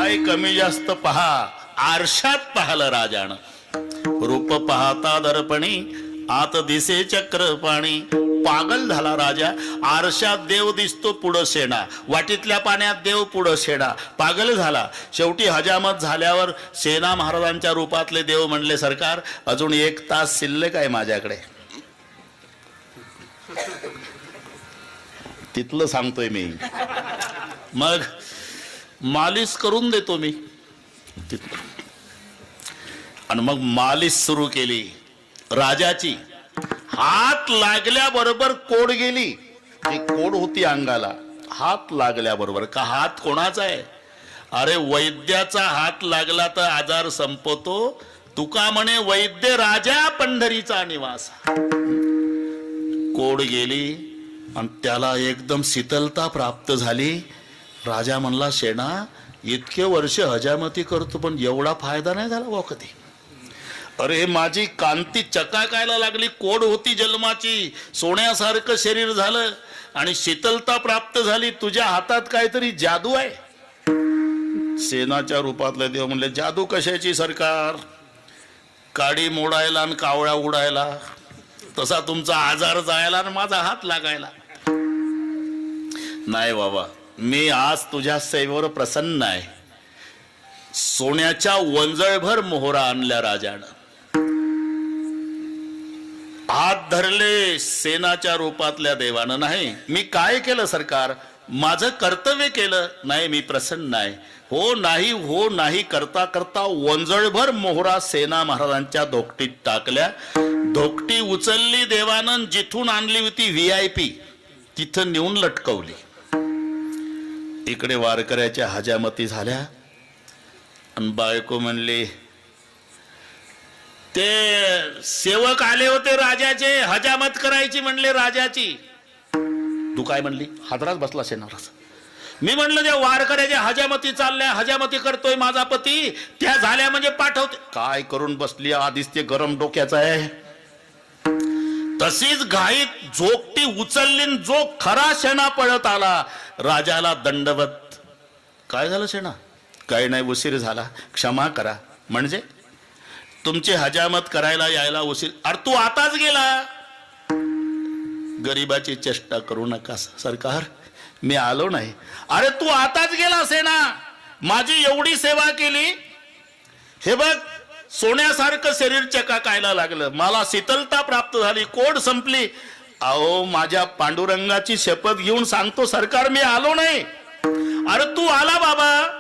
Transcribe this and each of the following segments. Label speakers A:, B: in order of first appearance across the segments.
A: काय कमी जास्त पहा, आरशात पाहलं राजानं. रूप पाहता दर्पणी आत दिसे चक्र पाणी. पागल झाला राजा. आरशात देव दिसतो पुढं शेणा, वाटीतल्या पाण्यात देव पुढं शेणा. पागल झाला. शेवटी हजामत झाल्यावर सेना महाराजांच्या रूपातले देव म्हणले, सरकार अजून 1 तास शिल्लक आहे माझ्याकडे. तिथलं सांगतोय मी. मग मालिश करून देतो मी. आणि मग मालिश सुरू केली राजाची. हात लागल्याबरोबर कोड गेली. ती कोड होती अंगाला. हात लागल्याबरोबर. का हात कोणाचा आहे? अरे वैद्याचा हात लागला तर आजार संपतो. तुका म्हणे वैद्य राजा पंढरीचा निवास. कोड गेली आणि त्याला एकदम शीतलता प्राप्त झाली. राजा म्हणला, शेणा इतके वर्ष हजामती करतो पण एवढा फायदा नाही झाला व कधी. अरे माझी कांती चकाकायला लागली. कोड होती जन्माची, सोन्यासारखं शरीर झालं आणि शीतलता प्राप्त झाली. तुझ्या हातात काहीतरी जादू आहे. सेनाच्या रूपातले देव म्हणले, जादू कशाची सरकार? काडी मोडायला आणि कावळ्या उडायला. तसा तुमचा आजार जायला आणि माझा हात लागायला. नाही बाबा, मी आज तुझ्या सेवेवर प्रसन्न आहे. सोन्याच्या वंजळभर मोहरा आणल्या राजानं. हात धरले सेनाच्या रूपातल्या देवानं. नाही मी काय केलं सरकार? माझं कर्तव्य केलं. नाही मी प्रसन्न आहे. हो नाही करता करता वंजळभर मोहरा सेना महाराजांच्या धोकटीत टाकल्या. धोकटी उचलली देवानं. जिथून आणली होती VIP तिथं नेऊन लटकवली. इकडे वारकऱ्याच्या हजामती झाल्या. आणि बायको म्हणली, ते सेवक आले होते राजाचे, हजामत करायची म्हणले राजाची. तू काय म्हणली? हादराच बसला सेनावर. मी म्हणलं त्या वारकऱ्याच्या हजामती चालल्या, हजामती करतोय माझा पती, त्या झाल्या म्हणजे पाठवते. काय करून बसली? आधीच ते गरम डोक्याचा आहे. तशीच घाईत झोकटी उचलली. जो खरा शेणा पळत आला. राजाला दंडवत. काय झालं शेणा? काही नाही, उशीर झाला, क्षमा करा. म्हणजे तुमची हजामत करायला यायला उशीर. अरे तू आताच गेला. गरीबाची चेष्टा करू नका सरकार, मी आलो नाही. अरे तू आताच गेला सेना, माझी एवढी सेवा केली. हे बघ सोन्यासारखं शरीर चकाकायला लागलं. मला शीतलता प्राप्त झाली. कोड संपली. अहो माझ्या पांडुरंगाची शपथ घेऊन सांगतो सरकार, मी आलो नाही. अरे तू आला बाबा.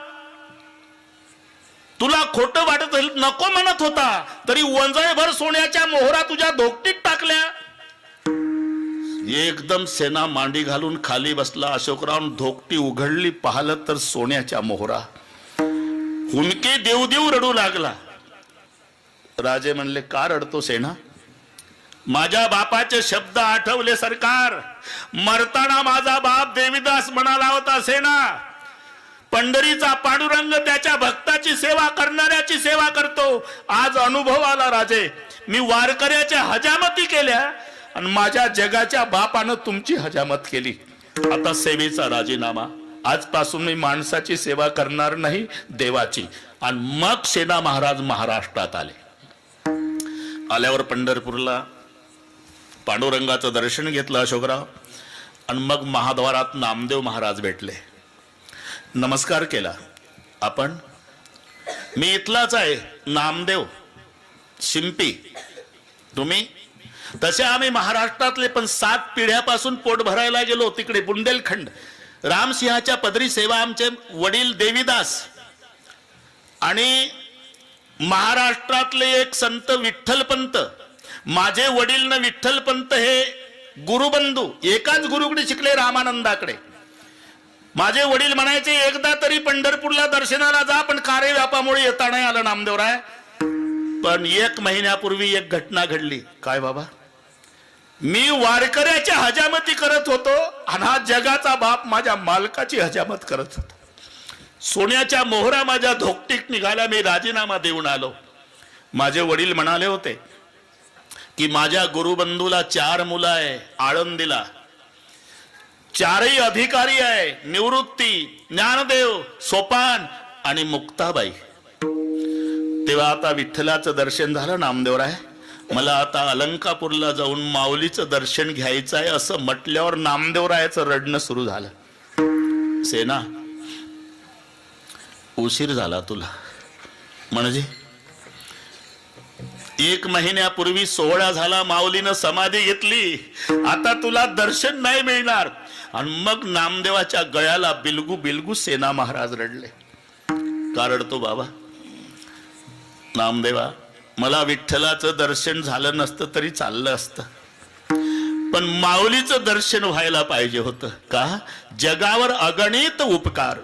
A: तुला खोटं वाटत नको म्हणत होता तरी वंजळभर सोन्याच्या मोहरा तुझ्या धोकटीत टाकल्या. एकदम सेना मांडी घालून खाली बसला. अशोकराव धोकटी उघडली, पाहिलं तर सोन्याच्या मोहरा. हुंदके देव देव रडू लागला. राजे म्हणले, का रडतो सेना? माझ्या बापाचे शब्द आठवले सरकार. मरताना माझा बाप देवीदास म्हणाला होता, सेना पंढरीचा पांडुरंग त्याच्या भक्ताची सेवा करणाऱ्याची सेवा करतो. आज अनुभव आला राजे. मी वारकऱ्याच्या हजामती केल्या आणि माझ्या जगाच्या बापानं तुमची हजामत केली. आता सेवेचा राजीनामा. आजपासून मी माणसाची सेवा करणार नाही, देवाची. आणि मग सेना महाराज महाराष्ट्रात आले. आल्यावर पंढरपूरला पांडुरंगाचं दर्शन घेतलं अशोकराव. आणि मग महाद्वारात नामदेव महाराज भेटले. नमस्कार केला. आपण? मी इथलाच आहे, नामदेव शिंपी. तुम्ही? तसे आम्ही महाराष्ट्रातले, पण 7 पिढ्यापासून पोट भरायला गेलो तिकडे बुंदेलखंड. रामसिंहाच्या पदरी सेवा आमचे वडील देवीदास. आणि महाराष्ट्रातले एक संत विठ्ठलपंत, माझे वडील न विठ्ठलपंत हे गुरुबंधू. एकाच गुरुकडे शिकले, रामानंदाकडे. माझे वडील म्हणायचे, एकदा तरी पंढरपूरला दर्शनाला जा, पण कार्यव्यापामुळे येता नाही आलं नामदेवराय. पण 1 महिन्यापूर्वी एक घटना घडली. काय बाबा? मी वारकऱ्याच्या हजामती करत होतो आणि हा जगाचा बाप माझ्या मालकाची हजामत करत होता. सोन्याच्या मोहरा माझ्या धोकटीत निघाल्या. मी राजीनामा देऊन आलो. माझे वडील म्हणाले होते की माझ्या गुरुबंधूला 4 मुलं आहे आळंदीला. 4ही अधिकारी आहे. निवृत्ती, ज्ञानदेव, सोपान आणि मुक्ताबाई. तेव्हा आता विठ्ठलाचं दर्शन झालं. नामदेवराय, मला आता अलंकापूरला जाऊन माऊलीचं दर्शन घ्यायचं आहे असं म्हटल्यावर नामदेवरायाचं रडणं सुरू झालं. सेना, उशीर झाला तुला. म्हणजे 1 महिन्यापूर्वी सोहळा झाला, माऊलीनं समाधी घेतली, आता तुला दर्शन नाही मिळणार. आणि मग नामदेवाच्या गळ्याला बिलगू बिलगू सेना महाराज रडले. का रडतो बाबा? नामदेवा, मला विठ्ठलाचं दर्शन झालं नसतं तरी चाललं असतं, पण माऊलीचं दर्शन व्हायला पाहिजे होतं. का? जगावर अगणित उपकार.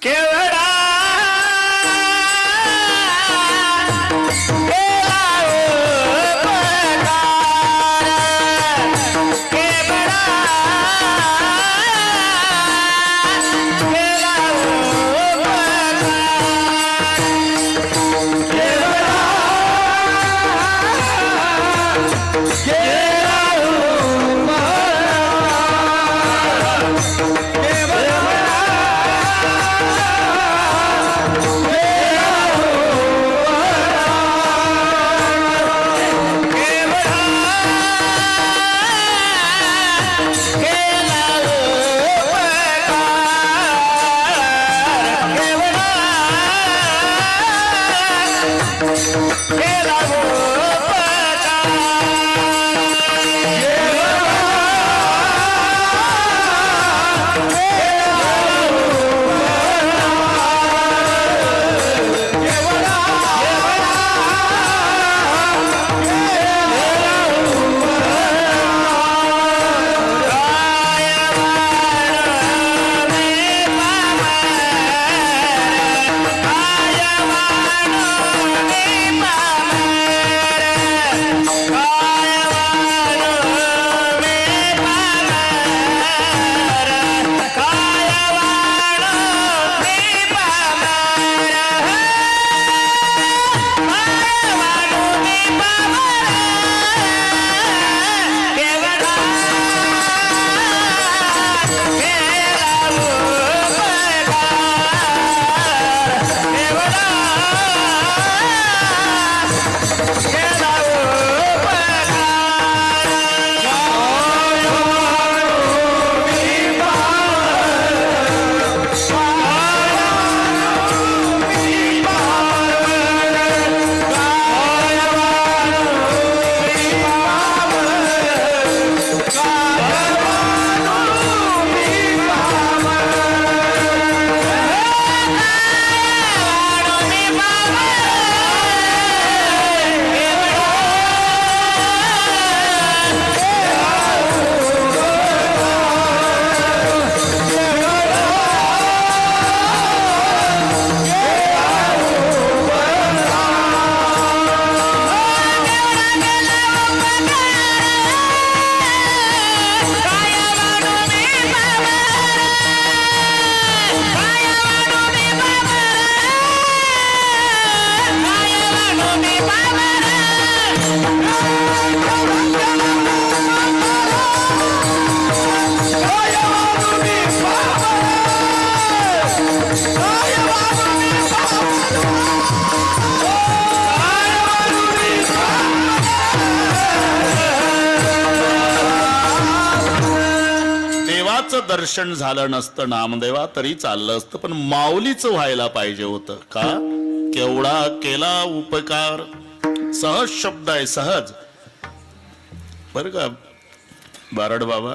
B: केवढा
A: दर्शन झालं नसतं नामदेवा तरी चाललं असतं, पण माऊलीचं व्हायला पाहिजे होतं. का? केवढा केला उपकार. सहज शब्द आहे, सहज बर का बारड बाबा.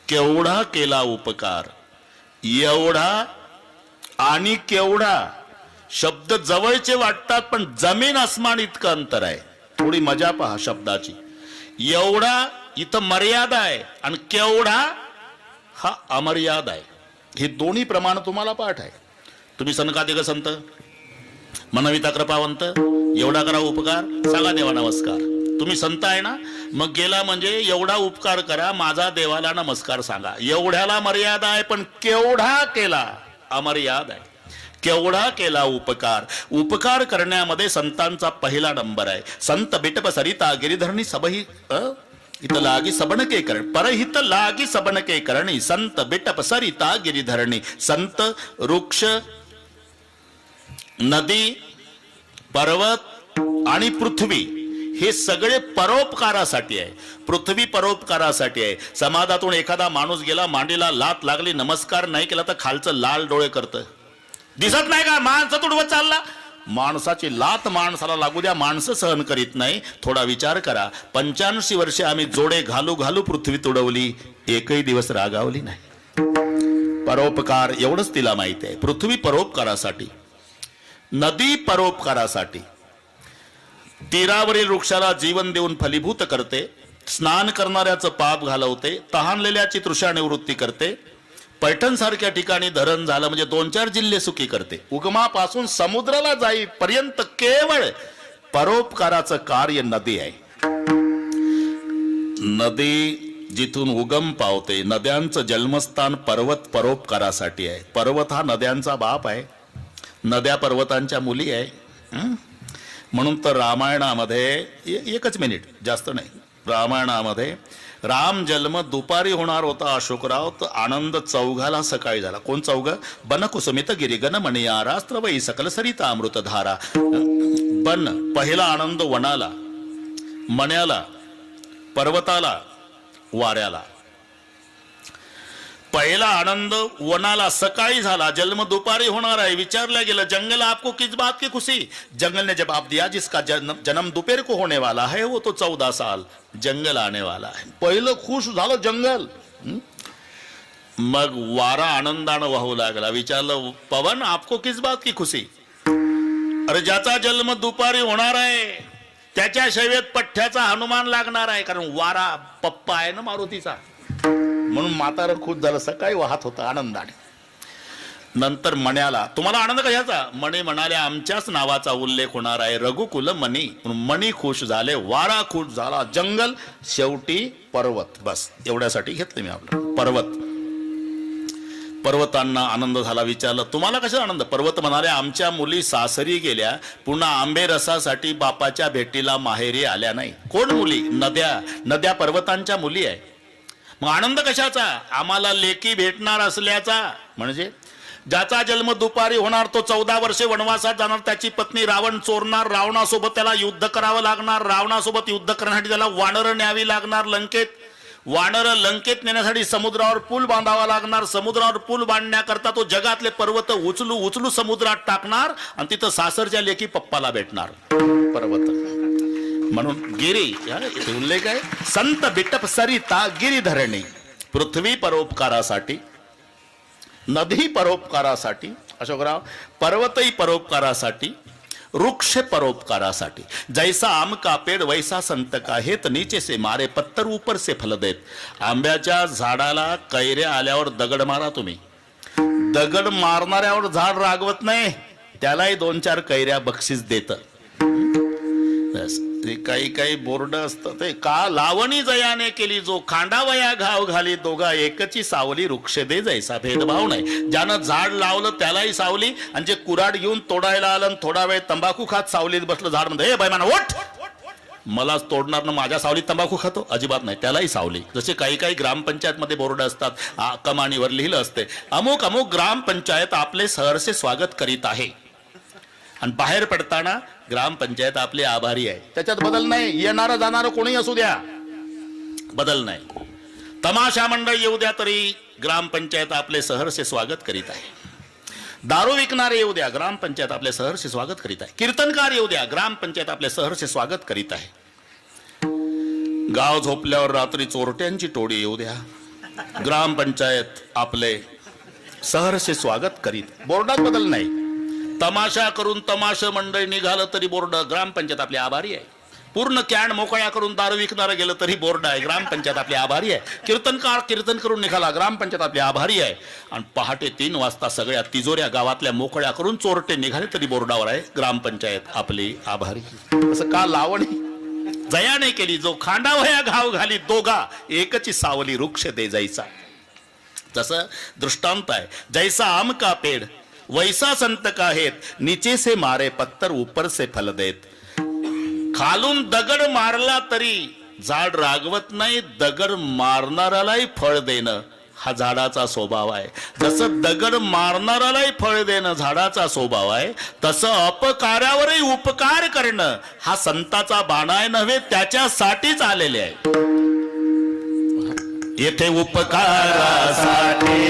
A: केवढा केला उपकार. एवढा आणि केवढा शब्द जवळचे वाटतात, पण जमीन आसमान इतकं अंतर आहे. थोडी मजा पहा शब्दाची. एवढा इथं मर्यादा आहे आणि केवढा हा अमर्याद आहे. हे दोन्ही प्रमाण तुम्हाला पाठ आहे. तुम्ही सनकादिक संत, मनविता कृपावंत, एवढा करा उपकार, सांगा देवा नमस्कार. तुम्ही संत आहे ना, मग गेला म्हणजे एवढा उपकार करा, माझा देवाला नमस्कार सांगा. एवढ्याला मर्यादा आहे, पण केवढा केला अमर्याद आहे. केवढा केला उपकार. उपकार करण्यामध्ये संतांचा पहिला नंबर आहे. संत बिटप सरिता गिरिधरणी सबही हित लागी सबनके करणी परहित लागी सबनके करणी संत बिटप सरिता गिरिधरणी संत वृक्ष नदी पर्वत आणि पृथ्वी हे सगळे परोपकारासाठी आहे. पृथ्वी परोपकारासाठी आहे. समाजातून एखादा माणूस गेला, मांडीला लात लागली, नमस्कार नाही केला तर खालचं लाल डोळे करतं. दिसत नाही का माणसं तुडवत चालला. माणसाची लात माणसाला लागू द्या, माणसं सहन करीत नाही. थोडा विचार करा. 85 वर्षे आम्ही जोडे घालू घालू पृथ्वी तुडवली, एकही दिवस रागावली नाही. परोपकार एवढंच तिला माहिती आहे. पृथ्वी परोपकारासाठी, नदी परोपकारासाठी, तीरावरील वृक्षाला जीवन देऊन फलीभूत करते, स्नान करणाऱ्याचं पाप घालवते, तहानलेल्याची तृषा निवृत्ती करते, पैठण सारख्या ठिकाणी धरण झालं म्हणजे 2-4 जिल्हे सुखी करते. उगमापासून समुद्राला जाईपर्यंत केवळ परोपकाराचं कार्य नदी आहे. नदी जिथून उगम पावते, नद्यांचं जन्मस्थान पर्वत परोपकारासाठी आहे. पर्वत हा नद्यांचा बाप आहे, नद्या पर्वतांच्या मुली आहे. म्हणून तर रामायणामध्ये एकच मिनिट, जास्त नाही, रामायणामध्ये राम जन्म दुपारी होणार होता अशोकराव, तर आनंद चौघाला सकाळी झाला. कोण चौघ? बनकुसुमित गिरिगन मणियारा स्त्रवई सकल सरिता अमृतधारा. बन पहिला आनंद वनाला, मण्याला, पर्वताला, वाऱ्याला. पहिला आनंद वनाला सकाळी झाला, जन्म दुपारी होणार आहे. विचारला गेलं, जंगल आपको किस बात की खुशी? जंगल ने जवाब दिया, जिसका जन्म दोपहर को होने वाला है वो तो 14 साल जंगल आने वाला है. पहिलं खुश झालं जंगल. मग वारा आनंदानं वाहू लागला. विचारलं, पवन आपको किस बात की खुशी? अरे ज्याचा जन्म दुपारी होणार आहे त्याच्या शैवेत पठ्ठ्याचा हनुमान लागणार आहे, कारण वारा पप्पा आहे ना मारुतीचा. म्हणून म्हातारं खुश झालं, सकाळी वाहत होता आनंदाने. नंतर मण्याला, तुम्हाला आनंद कशाचा? मणी म्हणाले, आमच्याच नावाचा उल्लेख होणार आहे, रघुकुल मणी. मणी खुश झाले, वारा खुश झाला, जंगल, शेवटी पर्वत. बस एवढ्यासाठी घेतलं मी आपलं पर्वत. पर्वतांना आनंद झाला. विचारलं, तुम्हाला कशा आनंद? पर्वत म्हणाले, आमच्या मुली सासरी गेल्या, पुन्हा आंबे रसासाठी बापाच्या भेटीला माहेरी आल्या नाही. कोण मुली? नद्या. नद्या पर्वतांच्या मुली आहे. मग आनंद कशाचा? आम्हाला लेकी भेटणार असल्याचा. म्हणजे ज्याचा जन्म दुपारी होणार तो 14 वर्षे वनवासात जाणार, त्याची पत्नी रावण चोरणार, रावणासोबत त्याला युद्ध करावं लागणार, रावणासोबत युद्ध करण्यासाठी त्याला वानरं न्यावी लागणार लंकेत, वानरं लंकेत नेण्यासाठी समुद्रावर पूल बांधावा लागणार, समुद्रावर पूल बांधण्याकरता तो जगातले पर्वत उचलू उचलू समुद्रात टाकणार आणि तिथं सासरच्या लेकी पप्पाला भेटणार. पर्वत म्हणून गिरी, इथे उल्लेख आहे, संत बिटप सरिता गिरिधरणी. पृथ्वी परोपकारासाठी, नदी परोपकारासाठी अशोकराव, पर्वतही परोपकारासाठी, वृक्ष परोपकारासाठी. जैसा आम का पेड़ वैसा संत का हेत, नीचे से मारे पत्तर ऊपर से फल देत. आंब्याच्या झाडाला कैऱ्या आल्यावर दगड मारा तुम्ही, दगड मारणाऱ्यावर झाड रागवत नाही, त्यालाही 2-4 कैऱ्या बक्षीस देत. काही काही बोर्ड असतं ते, का लावणी जयाने केली जो खांडावया घाव घाली, दोघा एकची सावली वृक्ष दे. जैसा भेदभाव नाही. ज्यानं झाड लावलं त्यालाही सावली, आणि जे कुऱ्हाड घेऊन तोडायला आलं थोडा वेळ तंबाखू खात सावलीत बसलं झाड मध्ये, हे बैमाना ओठ, मला तोडणार ना, माझ्या सावलीत तंबाखू खातो, अजिबात नाही, त्यालाही सावली. जसे काही काही ग्रामपंचायत मध्ये बोर्ड असतात, कमानीवर लिहिलं असते, अमुक अमुक ग्रामपंचायत आपले सहर्षे स्वागत करीत आहे, आणि बाहेर पडताना ग्रामपंचायत आपले आभारी आहे. त्याच्यात बदल नाही. येणारं जाणारं कोणी असू द्या, बदल नाही. तमाशा मंडळ येऊ द्या तरी ग्रामपंचायत आपले सहर्षे स्वागत करीत आहे. दारू विकणारे येऊ द्या, ग्रामपंचायत आपले सहर्षे स्वागत करीत आहे. कीर्तनकार येऊ द्या, ग्रामपंचायत आपले सहर्षे स्वागत करीत आहे. गाव झोपल्यावर रात्री चोरट्यांची टोळी येऊ द्या, ग्रामपंचायत आपले सहर्षे स्वागत करीत. बोर्डात बदल नाही. तमाशा करून तमाशा मंडळ निघालं तरी बोर्ड, ग्रामपंचायत आपले आभारी आहे. पूर्ण कॅन मोकळ्या करून दारू विकणारं गेलं तरी बोर्ड आहे, ग्रामपंचायत आपली आभारी आहे. कीर्तनकार कीर्तन करून निघाला, ग्रामपंचायत आपली आभारी आहे. आणि पहाटे 3 वाजता सगळ्या तिजोऱ्या गावातल्या मोकळ्या करून चोरटे निघाले तरी बोर्डावर आहे, ग्रामपंचायत आपली आभारी. असं का? लावणी जयाने केली जो खांडावया घाव घाली, दोघा एकची सावली वृक्ष दे. जैसा, तसं दृष्टांत आहे. जैसा आम का पेड़ वैसा संत का हेत, नीचे से मारे पत्तर ऊपर से फल देत. खालून दगड मारला तरी झाड रागवत नाही, दगड मारणाऱ्यालाही फळ देणं हा झाडाचा स्वभाव आहे. जसं दगड मारणाऱ्यालाही फळ देणं झाडाचा स्वभाव आहे, तसं अपकार्यावरही उपकार करणं हा संताचा बाणा आहे नव्हे, त्याच्यासाठीच आलेले आहे. येथे उपकारासाठी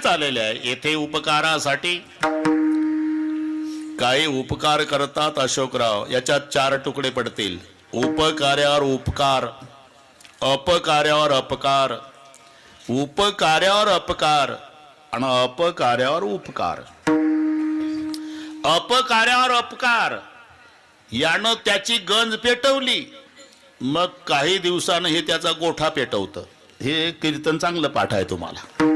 A: आलेले आहे. येथे उपकारासाठी. काही उपकार करतात अशोकराव, याच्यात 4 तुकडे पडतील. उपकार्यावर उपकार, अपकार्यावर अपकार, उपकार्यावर अपकार आणि अपकार्यावर उपकार. अपकार्यावर अपकार यानं त्याची गंज पेटवली, मग काही दिवसानं हे त्याचा गोठा पेटवतं. हे कीर्तन चांगलं पाठ आहे तुम्हाला.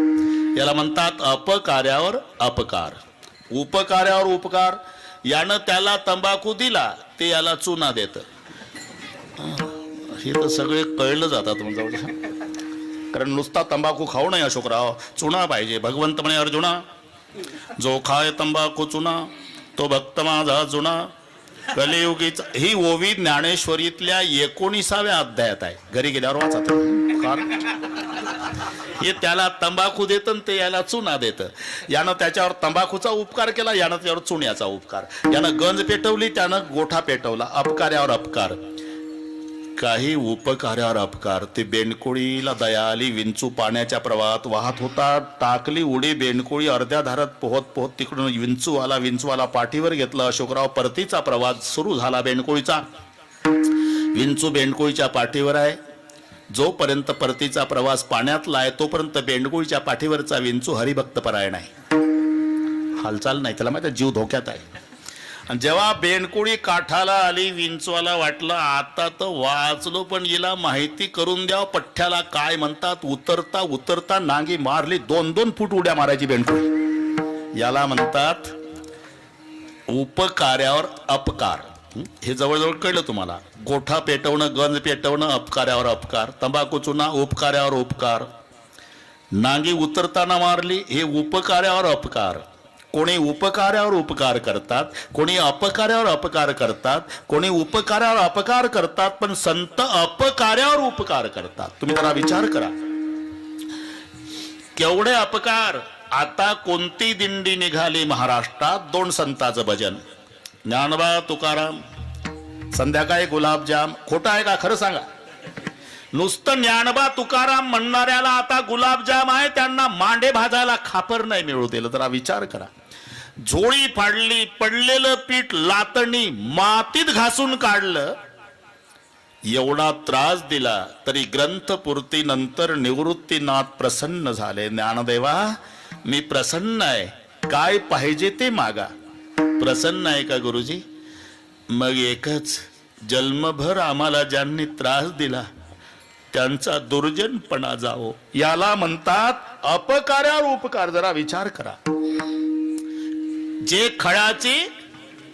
A: याला म्हणतात अपकार्यावर अपकार. उपकार्यावर उपकार, यानं त्याला तंबाखू दिला, ते याला चुना देत. हे तर सगळे कळलं जातात म्हणजे, कारण नुसता तंबाखू खाऊ नये अशोकराव, चुना पाहिजे. भगवंत म्हणे अर्जुना, जो खाय तंबाखू चुना तो भक्त माझा जुना. कलियुगीचा ही ओवी ज्ञानेश्वरीतल्या 19व्या अध्यायात आहे. घरी गेल्यावर वाचा. हे त्याला तंबाखू देत, ते याला चुना देत. यानं त्याच्यावर तंबाखूचा उपकार केला, यानं त्याच्यावर चुन्याचा उपकार. यानं गंज पेटवली, त्यानं गोठा पेटवला. अपकार्यावर अपकार. काही उपकार्यावर अपकार. ते बेंडकोळीला दया आली, विंचू पाण्याच्या प्रवाहात वाहत होता, टाकली उडी. बेंडकोळी अर्ध्या धारात पोहत पोहत तिकडून विंचूवाला पाठीवर घेतलं. अशोकराव, परतीचा प्रवास सुरू झाला बेंडकोळीचा. विंचू बेंडकोळीच्या पाठीवर आहे. जोपर्यंत परतीचा प्रवास पाण्यातला आहे तोपर्यंत बेंडकोळीच्या पाठीवरचा विंचू हरिभक्त परायण आहे, हालचाल नाही. त्याला माहिती जीव धोक्यात आहे. आणि जेव्हा बेंडकोळी काठाला आली, विंचवाला वाटलं आता तर वाचलो, पण हिला माहिती करून द्याव पठ्ठ्याला काय म्हणतात. उतरता उतरता नांगी मारली. 2-2 फूट उड्या मारायची बेंडकोळी. याला म्हणतात उपकार्यावर अपकार. हे जवळजवळ कळलं तुम्हाला. गोठा पेटवणं, गंज पेटवणं, अपकार्यावर अपकार. तंबाखू चुना, उपकार्यावर उपकार. नांगी उतरताना मारली, हे उपकार्यावर अपकार. कोणी उपकार्यावर उपकार करतात, कोणी अपकार्यावर अपकार करतात, कोणी उपकार्यावर अपकार करतात, पण संत अपकार्यावर उपकार करतात. तुम्ही जरा विचार करा, केवढे अपकार. आता कोणती दिंडी निघाली महाराष्ट्रात? 2 संतांचं भजन, ज्ञानोबा तुकाराम, संध्याकाळी गुलाबजाम. खोटं आहे का? खरं सांगा. नुसतं ज्ञानोबा तुकाराम म्हणणाऱ्याला आता गुलाबजाम आहे, त्यांना मांडे भाजायला खापर नाही मिळू दिलं. जरा विचार करा. झोळी फाडली, पडलेलं पीठ लातणी मातीत घासून काढलं, एवढा त्रास दिला तरी ग्रंथपूर्ती नंतर निवृत्तीनाथ प्रसन्न झाले. ज्ञानदेवा, मी प्रसन्न आहे, काय पाहिजे ते मागा. प्रसन्न आहे का गुरुजी? मग एकच, जन्मभर आम्हाला ज्यांनी त्रास दिला त्यांचा दुर्जनपणा जावो. याला म्हणतात अपकार्यावर उपकार. जरा विचार करा. जे खळाची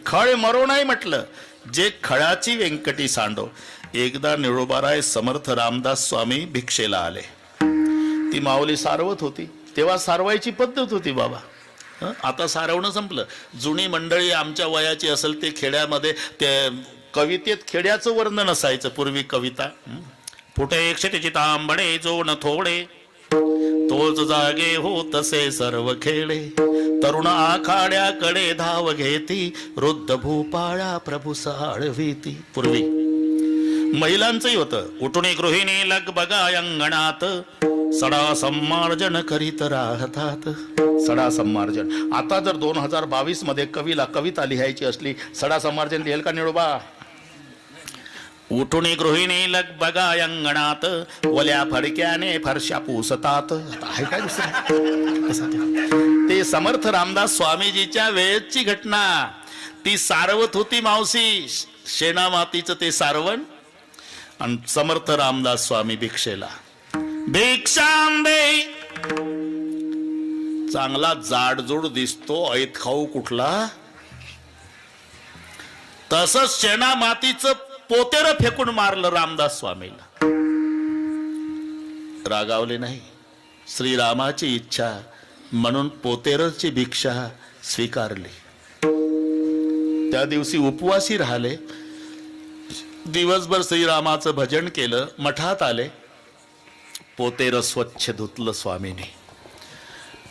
A: खळ मरो नाही म्हटलं, जे खळाची व्यंकटी सांडो. एकदा निळोबाराय समर्थ रामदास स्वामी भिक्षेला आले. ती माऊली सारवत होती. तेव्हा सारवायची पद्धत होती बाबा. आता सारवणं संपलं. जुनी मंडळी आमच्या वयाची असेल ते खेड्यामध्ये ते कवितेत खेड्याचं वर्णन असायचं पूर्वी. कविता, फुटे क्षितिजी तांबडे जो न थोडे, तोच जागे हो तसे सर्व खेळे. तरुण आखाड्याकडे धाव घेती, वृद्ध भूपाळा प्रभू साळवीती. पूर्वी महिलांचंही होतं. उठून गृहिणी लग बघा अंगणात, सडा संमार्जन करीत राहतात. सडा संमार्जन. आता जर 2022 मध्ये कवीला कविता लिहायची असली, सडा संमार्जन लिहेल का निळोबा? उठून गृहिणी लग बघा अंगणात, ओल्या फडक्याने फरशा पुसतात. आता आहे काय दुसरं? ते समर्थ रामदास स्वामीजीच्या वेळेची घटना. ती सारवत होती मावशी शेणा मातीचं ते सारवण, आणि समर्थ रामदास स्वामी भिक्षेला. भिक्षां दे. चांगला जाडजूड दिसतो, ऐत खाऊ कुठला. तसंच शेणा मातीचं पोतेर फेकून मारलं रामदास स्वामीला. रागावले नाही. श्रीरामाची इच्छा म्हणून पोतेरची भिक्षा स्वीकारली. त्या दिवशी उपवासी राहिले. दिवसभर श्रीरामाचं भजन केलं. मठात आले. पोतेर स्वच्छ धुतलं स्वामीने,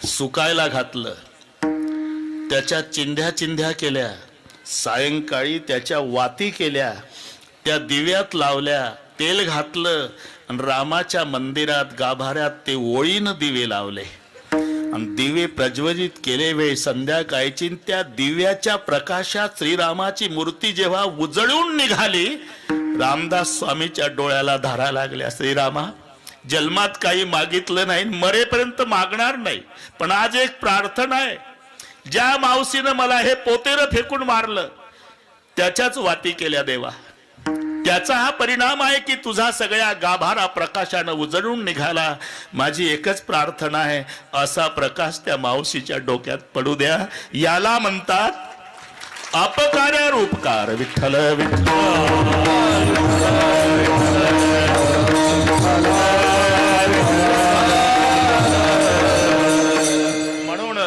A: सुकायला घातलं. त्याच्या चिंध्या चिंध्या केल्या. सायंकाळी त्याच्या वाती केल्या, त्या दिव्यात लावल्या, तेल घातलं, आणि रामाच्या मंदिरात गाभाऱ्यात ते ओळीनं दिवे लावले आणि दिवे प्रज्वलित केले. वेळ संध्याकाळची. त्या दिव्याच्या प्रकाशात श्रीरामाची मूर्ती जेव्हा उजळून निघाली, रामदास स्वामीच्या डोळ्याला धारा लागल्या. श्रीरामा, जन्मात काही मागितलं नाही, मरेपर्यंत मागणार नाही, पण आज एक प्रार्थना आहे. ज्या मावशीनं मला हे पोतेर फेकून मारलं, त्याच्याच वाती केल्या देवा. त्याचा हा परिणाम आहे की तुझा सगळ्या गाभारा प्रकाशानं उजळून निघाला. माझी एकच प्रार्थना आहे, असा प्रकाश त्या मावशीच्या डोक्यात पडू द्या. याला म्हणतात अपकार्यावर उपकार. विठ्ठल विठ्ठल. म्हणून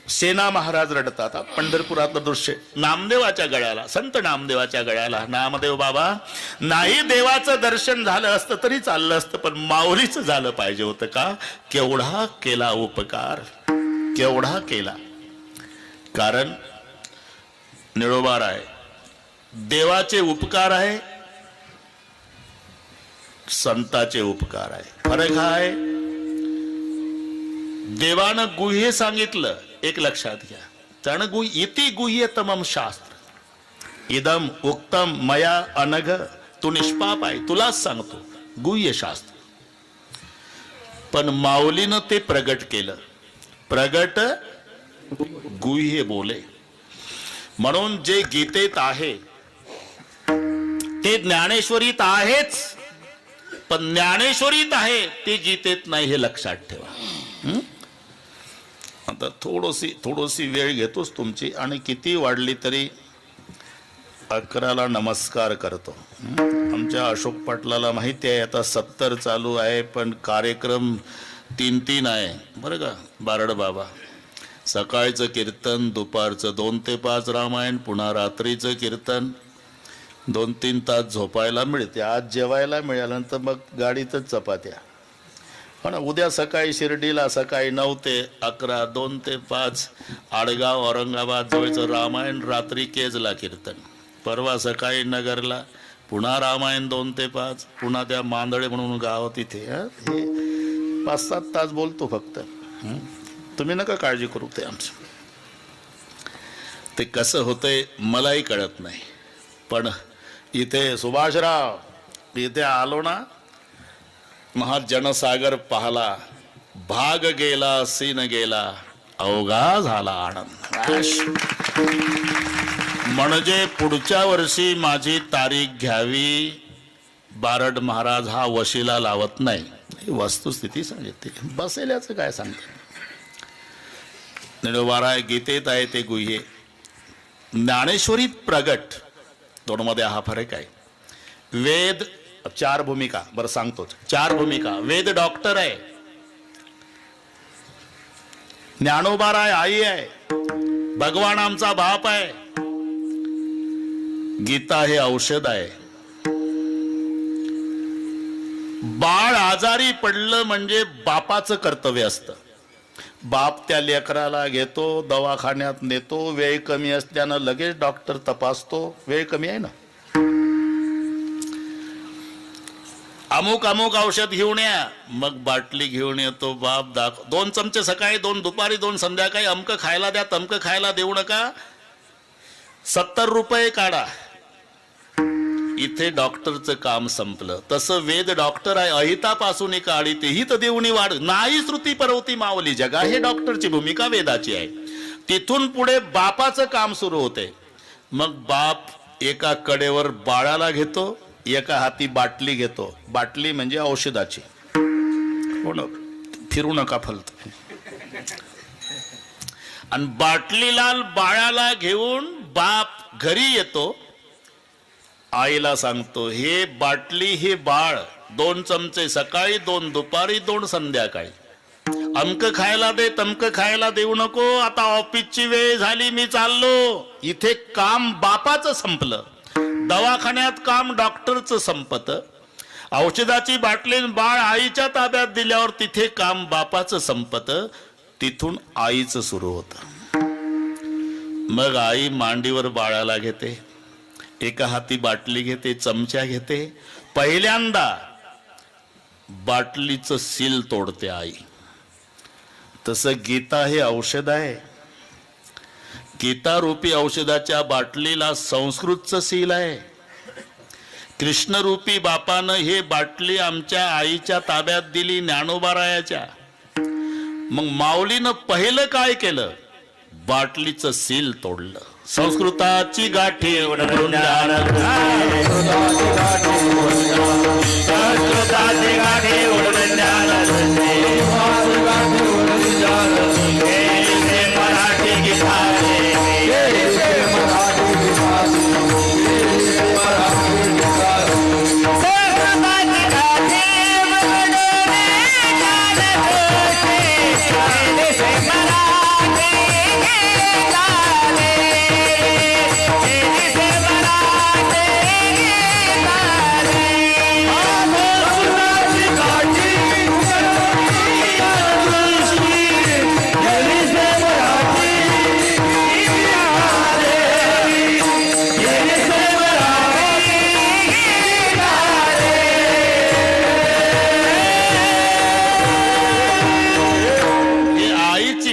A: सेना महाराज रडतात. पंढरपुरातलं दृश्य. नामदेवाच्या गळ्याला, संत नामदेवाच्या गळ्याला, नामदेव बाबा, नाही देवाचं दर्शन झालं असतं तरी चाललं असतं, पण माऊलीचं झालं पाहिजे होतं का? केवढा केला उपकार, केवढा केला. कारण निळोबार आहे, देवाचे उपकार आहे, संताचे उपकार आहे. फरक आहे. देवानं गुह्य सांगितलं, एक लक्षात घ्या. त्यानं इति गुह्यतमम शास्त्र इदम उक्तम मया अनघ. तू निष्पाप आहे, तुलाच सांगतो, गुह्य शास्त्र. पण माऊलीनं ते प्रगट केलं. प्रगट गुह्य बोले. म्हणून जे गीतेत आहे ते ज्ञानेश्वरीत आहेच, पण ज्ञानेश्वरीत आहे ते गीतेत नाही, हे लक्षात ठेवा. आता थोडीशी वेळ घेतोच तुमची, आणि किती वाढली तरी 11ला नमस्कार करतो. आमच्या अशोक पाटलाला माहिती आहे आता 70 चालू आहे, पण कार्यक्रम 3 आहे बरं का. बारड बाबा सकाळचं कीर्तन, दुपारचं 2 ते 5 रामायण, पुन्हा रात्रीचं कीर्तन. 2-3 तास झोपायला मिळते. आज जेवायला मिळाल्यानंतर मग गाडीतच चपात्या. पण उद्या सकाळी शिर्डीला सकाळी 9 ते 11, 2 ते 5 आडगाव औरंगाबाद जवळचं रामायण, रात्री केजला कीर्तन. परवा सकाळी नगरला पुन्हा रामायण 2 ते 5, पुन्हा त्या मांदळे म्हणून गाव तिथे. हे 5-7 तास बोलतो फक्त. तुम्ही नका काळजी करू. ते आमचं ते कसं होतंय मलाही कळत नाही. पण इथे सुभाषराव इथे आलो ना, महाजनसागर पाहला, भाग गेला सीन गेला, अवघा झाला आनंद. म्हणजे पुढच्या वर्षी माझी तारीख घ्यावी, बारड महाराज हा वशिला लावत नाही. ही वस्तुस्थिती सांगितली. बसेल्याचं काय सांगते. निळोबाराय गीतेत आहे ते गुह्ये, ज्ञानेश्वरीत प्रगट. दोनमध्ये हा फरक आहे. वेद 4 भूमिका, बरं सांगतोच, 4 भूमिका. वेद डॉक्टर आहे, ज्ञानोबाराय आई आहे, भगवान आमचा बाप आहे, गीता हे औषध आहे. बाळ आजारी पडलं म्हणजे बापाचं कर्तव्य असतं. बाप त्या लेकराला घेतो, दवाखान्यात नेतो, वेळ कमी असल्यानं लगेच डॉक्टर तपासतो. वेळ कमी आहे ना. अमुक अमुक औषध घेऊन या. मग बाटली घेऊन येतो. बाप 2 चमचे सकाळी, 2 दुपारी, 2 संध्याकाळी. अमकं खायला द्या, तमकं खायला देऊ नका. 70 रुपये काढा. इथे डॉक्टरचं काम संपलं. तसं वेद डॉक्टर आहे. अहितापासून काढी तेही तर देऊनी वाढ नाही. श्रुती परवती मावली जगा. हे डॉक्टरची भूमिका वेदाची आहे. तिथून पुढे बापाचं काम सुरू होते. मग बाप एका कडेवर बाळाला घेतो, एका हाती बाटली घेतो. बाटली म्हणजे औषधाची. फिरू नका फलत. आणि बाटलीला बाळाला घेऊन बाप घरी येतो. आईला सांगतो, हे बाटली हे बाळ 2 चमचे सकाळी, 2 दुपारी, 2 संध्याकाळी. अमकं खायला दे, तमकं खायला देऊ नको. आता ऑफिसची वेळ झाली, मी चाललो. इथे काम बापाचं संपलं. दवाखान्यात काम डॉक्टरचं संपत. औषधाची बाटली बाळ आईच्या ताब्यात दिल्यावर तिथे काम बापाचं संपत. तिथून आईचं सुरू होतं. मग आई मांडीवर बाळाला घेते, एका हाती बाटली घेते, चमचा घेते. पहिल्यांदा बाटलीचं सील तोडते आई. तसं गीता हे औषध आहे. गीता रूपी औषधाच्या बाटलीला संस्कृतचं सील आहे. कृष्ण रूपी बापानं हे बाटली आमच्या आईच्या ताब्यात दिली, ज्ञानोबारायाच्या. मग माऊलीनं पहिलं काय केलं? बाटलीचं सील तोडलं. संस्कृताची गाठी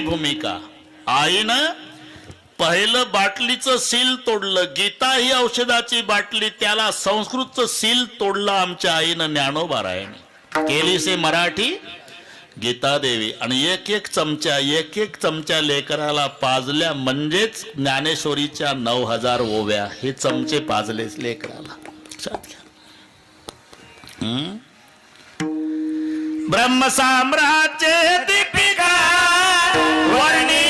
A: भूमिका. आईनं पहिलं बाटलीचं सील तोडलं. गीता ही औषधाची बाटली, त्याला संस्कृतचं सील तोडलं आमच्या आईनं, ज्ञानोबारायाने. केली से मराठी गीता देवी. आणि एक एक चमचा लेकराला पाजल्या. म्हणजेच ज्ञानेश्वरीच्या 9000 ओव्या हे चमचे पाजले लेकराला. ब्रह्म साम्राज्य दीपिका वर्णी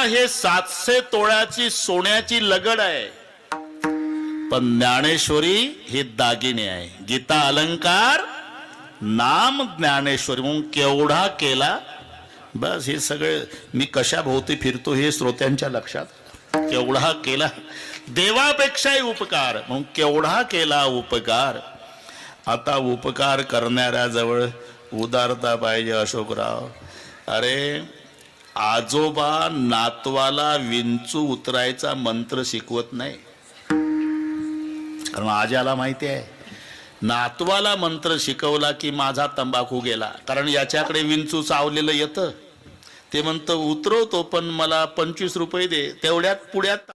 A: हे 700 तोळ्याची सोन्याची लगड आहे. पण ज्ञानेश्वरी हे दागिने आहे. गीता अलंकार, नाम ज्ञानेश्वरी. म्हणून केवढा केला. बस हे सगळे मी कशा भोवती फिरतो हे श्रोत्यांच्या लक्षात. केवढा केला, देवापेक्षाही उपकार. म्हणून केवढा केला उपकार. आता उपकार करणाऱ्याजवळ उदारता पाहिजे अशोकराव. अरे आजोबा नातवाला विंचू उतरायचा मंत्र शिकवत नाही. कारण आज्याला माहिती आहे नातवाला मंत्र शिकवला की माझा तंबाखू गेला. कारण याच्याकडे विंचू चावलेलं येतं. ते म्हणतं उतरवतो पण मला 25 रुपये दे. तेवढ्यात पुढ्यात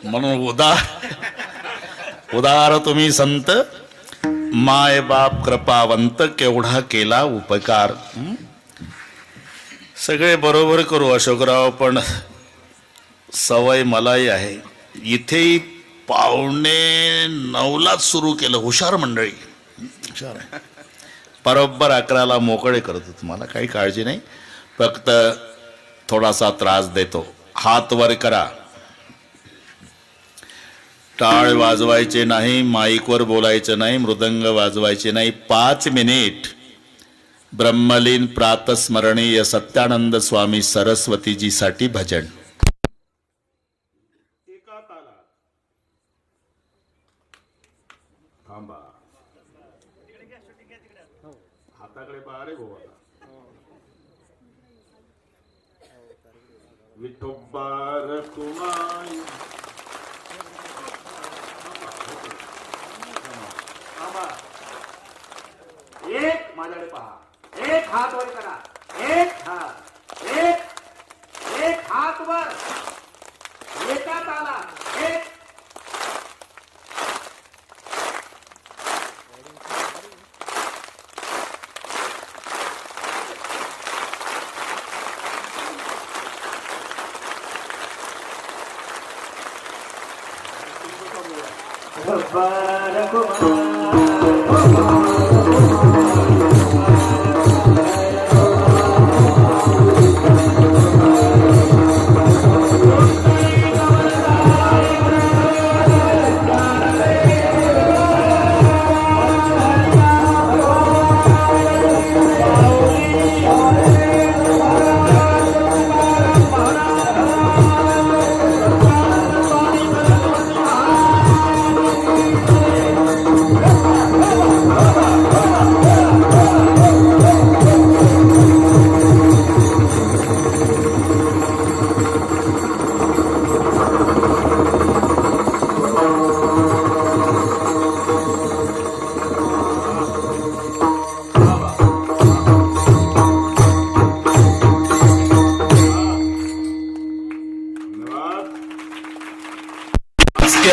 A: म्हणून उदार तुम्ही संत, माय बाप कृपावंत, केवढा केला उपकार. सगळे बरोबर करू अशोकराव, पण सवय मलाही आहे. इथेही 8:45 सुरू केलं. हुशार मंडळी, हुशार आहे. बरोबर 11ला मोकळे करतो. तुम्हाला काही काळजी नाही, फक्त थोडासा त्रास देतो. हात वर करा, टाळ वाजवायचे नाही, माईकवर बोलायचं नाही, मृदंग वाजवायचे नाही. 5 मिनिट ब्रह्मलीन प्रातस्मरणीय सत्यानंद स्वामी सरस्वतीजी साठी भजन. हाताकडे बारे विठोबार कुमाई
B: एक माझ्याकडे पहा. एक हात वर करा. एक हात. एक हात वर. एका ताला. एक.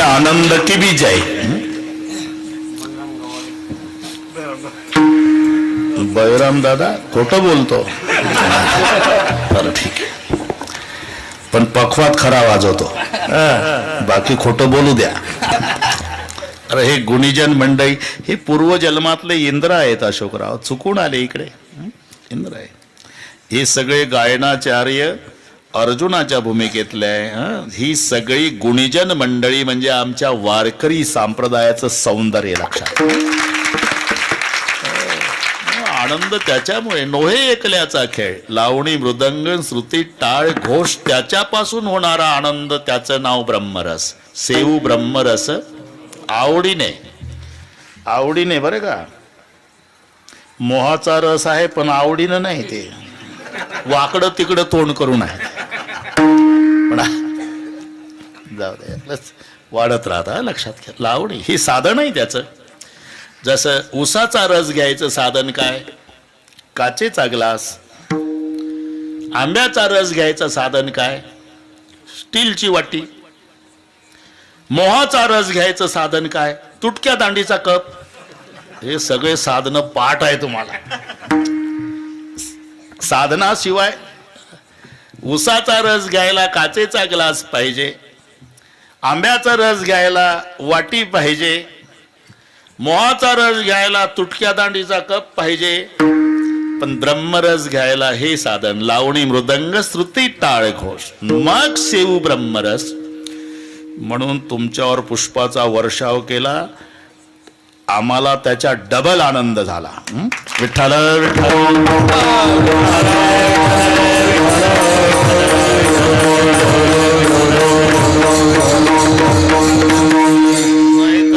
A: आनंद की भी जय. बैराम दादा खोटं बोलतो. बरं ठीक आहे, पण पखवात खरा वाजवतो. बाकी खोटं बोलू द्या. अरे हे गुणीजन मंडळी हे पूर्वजन्मातले इंद्र आहेत अशोकराव. चुकून आले इकडे. इंद्र आहे हे सगळे. गायनाचार्य अर्जुनाच्या भूमिकेतले आहे. ही सगळी गुणीजन मंडळी म्हणजे आमच्या वारकरी संप्रदायाचं सौंदर्य. लक्षात. आनंद त्याच्यामुळे. नोहे एकल्याचा खेळ. लावणी, मृदंग, श्रुती, टाळ, घोष त्याच्यापासून होणारा आनंद, त्याचं नाव ब्रह्मरस. सेऊ ब्रह्मरस आवडीने. आवडीने बरं का. मोहाचा रस आहे पण आवडीनं नाही. ते वाकडं तिकडं तोंड करून आहे. जाऊ दे, वाढत राहता. लक्षात घ्या. लावणी ही साधन आहे त्याचं. जसं उसाचा रस घ्यायचं साधन काय? काचेचा ग्लास. आंब्याचा रस घ्यायचं साधन काय? स्टीलची वाटी. मोहाचा रस घ्यायचं साधन काय? तुटक्या दांडीचा कप. हे सगळे साधनं पाठ आहे तुम्हाला. साधनाशिवाय उसाचा रस घ्यायला काचेचा ग्लास पाहिजे, आंब्याचा रस घ्यायला वाटी पाहिजे, मोहाचा रस घ्यायला तुटक्या दांडीचा कप पाहिजे, पण ब्रह्मरस घ्यायला हे साधन लावणी मृदंग श्रुती टाळ घोष मग सेऊ ब्रह्मरस. म्हणून तुमच्यावर पुष्पाचा वर्षाव केला, आम्हाला त्याचा डबल आनंद झाला. विठ्ठल विठ्ठल.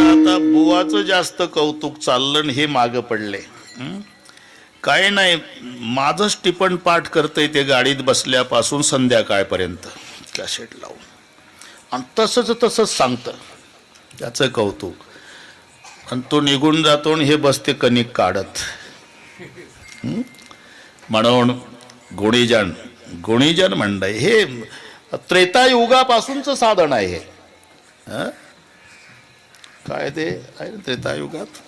A: आता बुवाचं जास्त कौतुक चाललं आणि हे माग पडले. काही नाही, माझंच टिपण पाठ करतंय ते गाडीत बसल्यापासून संध्याकाळपर्यंत कॅसेट लावून, आणि तसंच सांगतं त्याचं कौतुक. आणि तो निघून जातो आणि हे बसते कणिक काढत. म्हणून गुणीजन मंडळ हे त्रेतायुगापासूनच साधन आहे हे. काय ते आहे ना त्रेतायुगात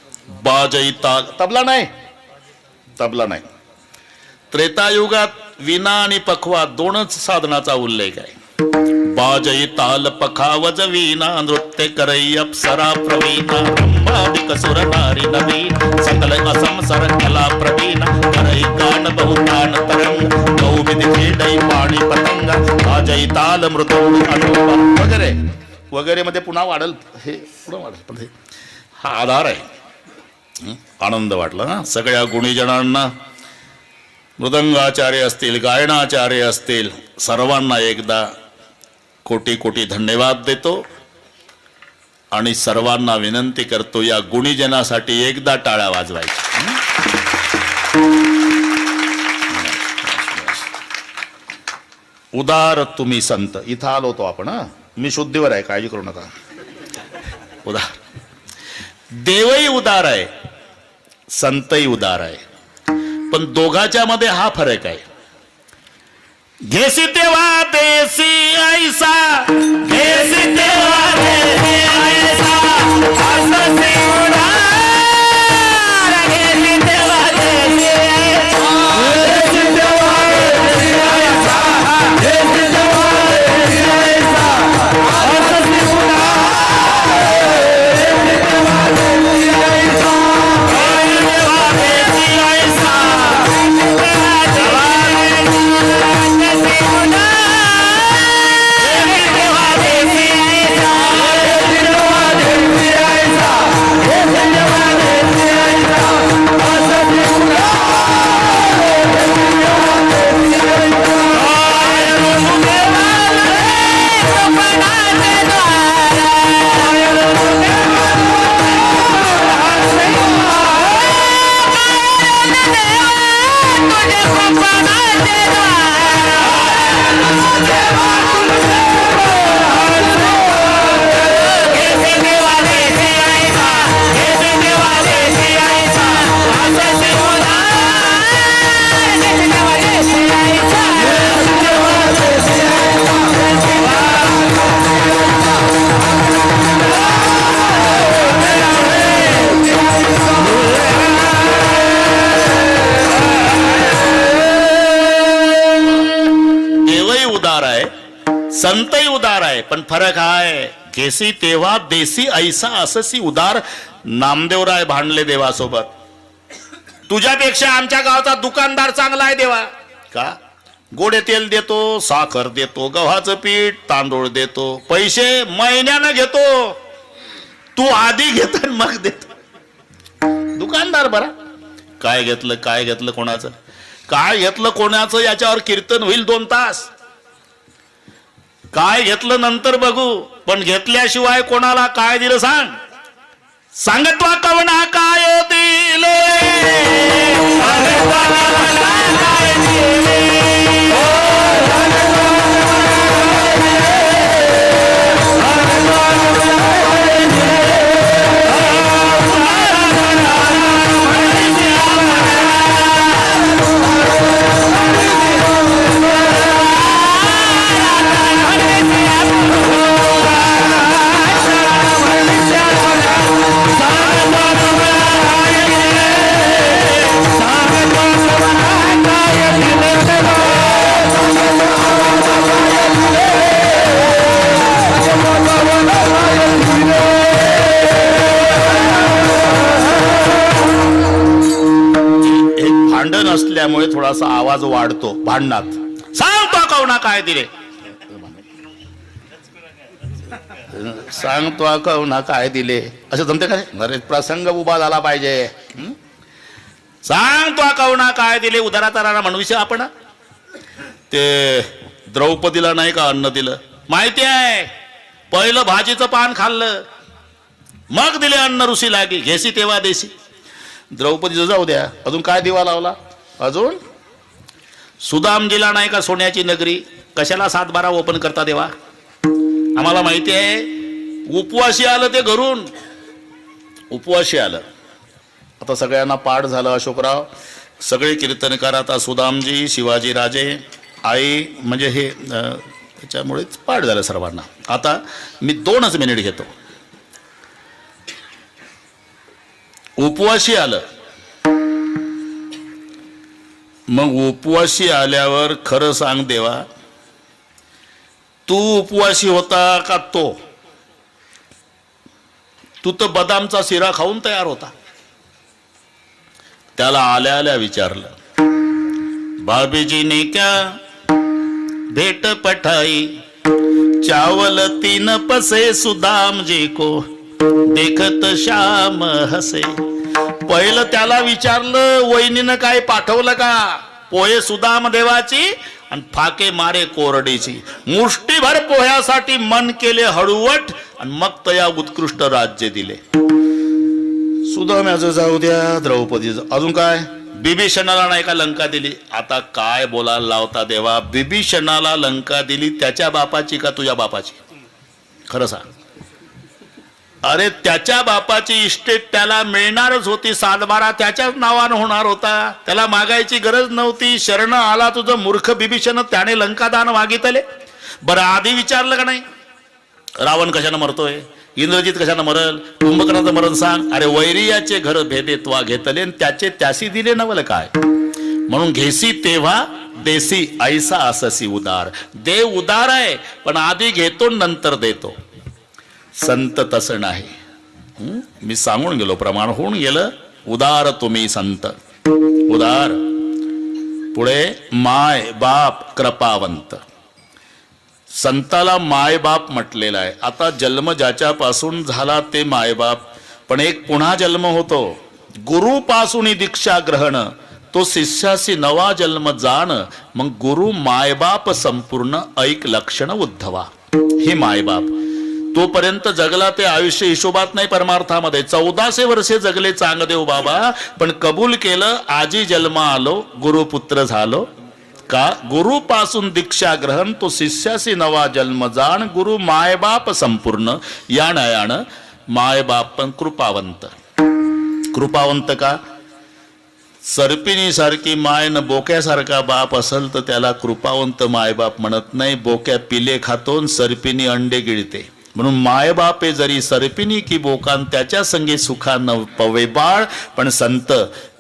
A: बाजई ताल तबला नाही. त्रेतायुगात विना आणि पखवा दोनच साधनाचा उल्लेख आहे. बाजई ताल पखावज वीणा नृत्य करई अप्सरा प्रवीणा ब्रह्मादिक सुर नारी नवीन सकल असंसर कला प्रवीण करई गान बहुतान तरंग गौविध खेडई पाणी पतंग बाजई ताल मृदुंग अनुप वगैरे वगैरे मध्ये पुन्हा वाढल, हे पुन्हा वाढल. पण हे हा आधार आहे. आनंद वाटला ना सगळ्या गुणीजनांना. मृदंगाचार्य असतील, गायनाचार्य असतील, सर्वांना एकदा कोटी कोटी धन्यवाद देतो आणि सर्वांना विनंती करतो या गुणीजनासाठी एकदा टाळ्या वाजवायच्या. उदार तुम्ही संत. इथं आलो होतो आपण. मी शुद्धीवर आहे, काळजी करू नका. उदार, देवही उदार आहे, संतही उदार आहे, पण दोघाच्या मध्ये हा फरक आहे. घेसी तेव्हा देसी ऐसा, घेसी तेव्हा देसी ऐसा, अससी उदार, घेसी तेव्हा देसी ऐसा, घेसी तेव्हा देसी ऐसा, घेसी तेव्हा देसी ऐसा, अससी उदार, घेसी तेव्हा देसी ऐसा, घेसी तेव्हा देसी ऐसा, संतही उदार आहे, पण फरक आहे. घेसी तेव्हा देसी ऐसा अससी उदार. नामदेवराय भांडले देवासोबत, तुझ्यापेक्षा आमच्या गावचा दुकानदार चांगला आहे देवा. का? गोडे तेल देतो, साखर देतो, गव्हाचं पीठ, तांदूळ देतो, पैसे महिन्यानं घेतो. तू आधी घेत मग देतो. दुकानदार बरा. काय घेतलं कोणाचं, काय घेतलं कोणाचं याच्यावर कीर्तन होईल 2 तास. काय घेतलं नंतर बघू, पण घेतल्याशिवाय कोणाला काय दिलं सांग. सांगत्वा कवना काय दिले, सांगत्वा कवना काय थोडासा आवाज वाढतो भांडणात. सांगतो कवना काय दिले, सांगतो कवना काय दिले, असं जमते का? अरे प्रसंग उभा झाला पाहिजे. सांगतो कवना काय दिले, उदारातारा म्हणू विषय आपण. ते द्रौपदीला नाही का अन्न दिलं, माहिती आहे? पहिलं भाजीचं पान खाल्लं, मग दिले अन्न ऋषी लागे, घेसी तेव्हा देशी. द्रौपदीचं जाऊ द्या, अजून काय दिवा लावला? अजून सुदामजीला नाही का सोन्याची नगरी, कशाला 7-12 ओपन करता देवा? आम्हाला माहिती आहे. उपवाशी आलं ते घरून, उपवाशी आलं. आता सगळ्यांना पाठ झालं अशोकराव, सगळे कीर्तनकार. आता सुदामजी, शिवाजी राजे, आई, म्हणजे हे त्याच्यामुळेच पाठ झालं सर्वांना. आता मी 2च मिनिट घेतो. उपवाशी आलं, मग उपवाशी आल्यावर खरं सांग देवा, तू उपवाशी होता का तो? तू तर बदामचा शिरा खाऊन तयार होता. त्याला आल्या आल्या विचारलं, भाभीजी ने क्या भेट पठाई, चावल 3 पसे सुदाम जी को, देखत श्याम हसे. पहिलं त्याला विचारलं, वहिनीनं काय पाठवलं का? पोहे सुदाम देवाची आणि फाके मारे कोरडीची. मुष्टीभर पोह्यासाठी मन केले हळूवट, आणि मग तया उत्कृष्ट राज्य दिले. सुदाम्याचं जाऊ द्या, द्रौपदीचं अजून काय? बिभीषणाला नाही का लंका दिली? आता काय बोलायला लावता देवा? बिभीषणाला लंका दिली त्याच्या बापाची का तुझ्या बापाची? खरं सांग. अरे त्याच्या बापाची इस्टेट त्याला मिळणारच होती, 7-12 त्याच्याच नावानं होणार होता, त्याला मागायची गरज नव्हती. शरण आला तुझं मूर्ख बिभीषण, त्याने लंकादान मागितले. बरं आधी विचारलं का नाही, रावण कशानं मरतोय, इंद्रजित कशानं मरल, कुंभकर्णाचं मरण सांग. अरे वैरियाचे घर भेदेत्वा घेतले, त्याचे त्यासी दिले नवल काय? म्हणून घेसी तेव्हा देसी, ऐसा अससी उदार. देव उदार आहे, पण आधी घेतो नंतर देतो. संत तसं नाही. मी सांगून गेलो, प्रमाण होऊन गेलं. उदार तुम्ही संत, उदार. पुढे माय बाप कृपावंत. संताला माय बाप म्हटलेला आहे. आता जन्म ज्याच्यापासून झाला ते माय बाप, पण एक पुन्हा जन्म होतो. गुरुपासून दीक्षा ग्रहण, तो शिष्याशी नवा जन्म जाण. मग गुरु मायबाप संपूर्ण ऐक लक्षण उद्धवा. हे मायबाप तोपर्यंत जगला ते आयुष्य हिशोबात नाही, परमार्थामध्ये. 1400 वर्षे जगले चांगदेव बाबा, पण कबूल केलं आजी जन्म आलो, गुरुपुत्र झालो. का? गुरुपासून दीक्षा ग्रहण, तो शिष्याशी नवा जन्म जाण. गुरु मायबाप संपूर्ण या नयाण, मायबाप पण कृपावंत. कृपावंत का? सर्पिणी सारखी माय न बोक्यासारखा बाप असेल तर त्याला कृपावंत मायबाप म्हणत नाही. बोक्या पिले खातो, सर्पिणी अंडे गिळते. म्हणून मायबापे जरी सर्पिणी की बोकान, त्याच्या संगे सुखा न पवे बाळ, पण संत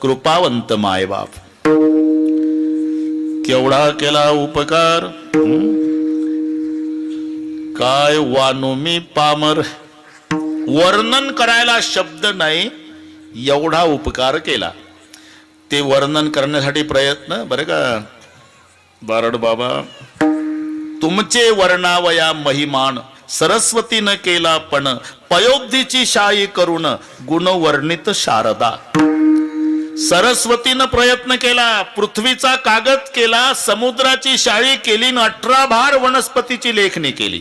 A: कृपावंत मायबाप. केवढा केला उपकार, काय वानू मी पामर. वर्णन करायला शब्द नाही, एवढा उपकार केला. ते वर्णन करण्यासाठी प्रयत्न, बरे का बारड बाबा. तुमचे वर्णावया महिमान, सरस्वतीनं केला पण, पयोब्धीची शाई करून गुणवर्णित शारदा. सरस्वतीनं प्रयत्न केला, पृथ्वीचा कागद केला, समुद्राची शाळी केली, 18 भार वनस्पतीची लेखणी केली.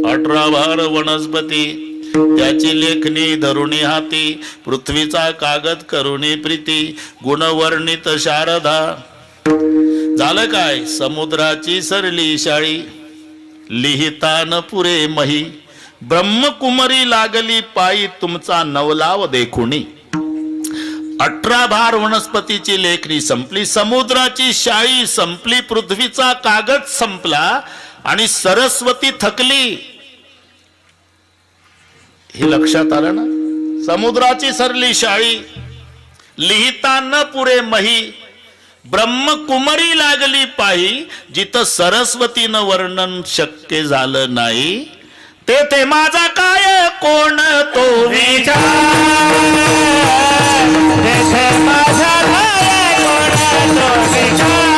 A: 18 भार वनस्पती त्याची लेखणी धरुणी हाती, पृथ्वीचा कागद करुणी प्रीती, गुणवर्णित शारदा. झालं काय? समुद्राची सरली शाळी, लिहितान पुरे मही, ब्रह्मकुमारी लागली पायी, तुमचा नवलाव देखुनी. 18 भार वनस्पतीची लेखणी संपली, समुद्राची शाई संपली, पृथ्वीचा कागद संपला, आणि सरस्वती थकली. हे लक्षात आलं ना? समुद्राची सरली शाळी, लिहिता न पुरे मही, ब्रह्मकुमारी लागली पायी. जिथं सरस्वतीनं वर्णन शक्य झालं नाही, तेथे माझा काय कोण तो विचार, तेथे माझा काय कोण तो विचार.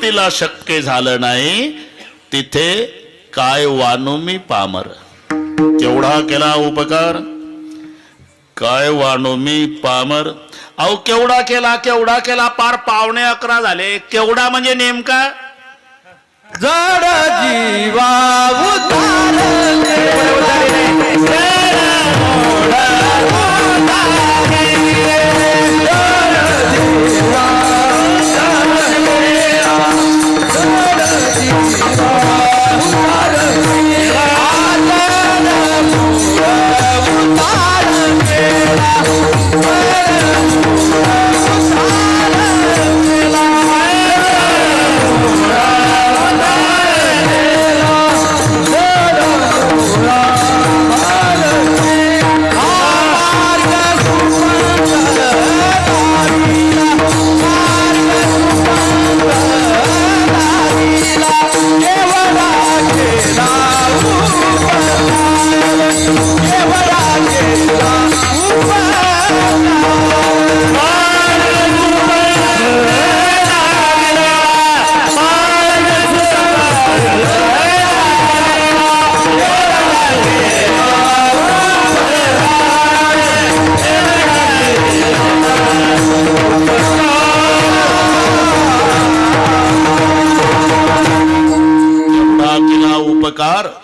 A: तिला शक्य झालं नाही, तिथे काय वानू मी पामर. केवढा केला उपकार, काय वानू मी पामर. अहो केवढा केला पार 11:15 झाले. केवढा म्हणजे नेमका
C: जड जीवा उतार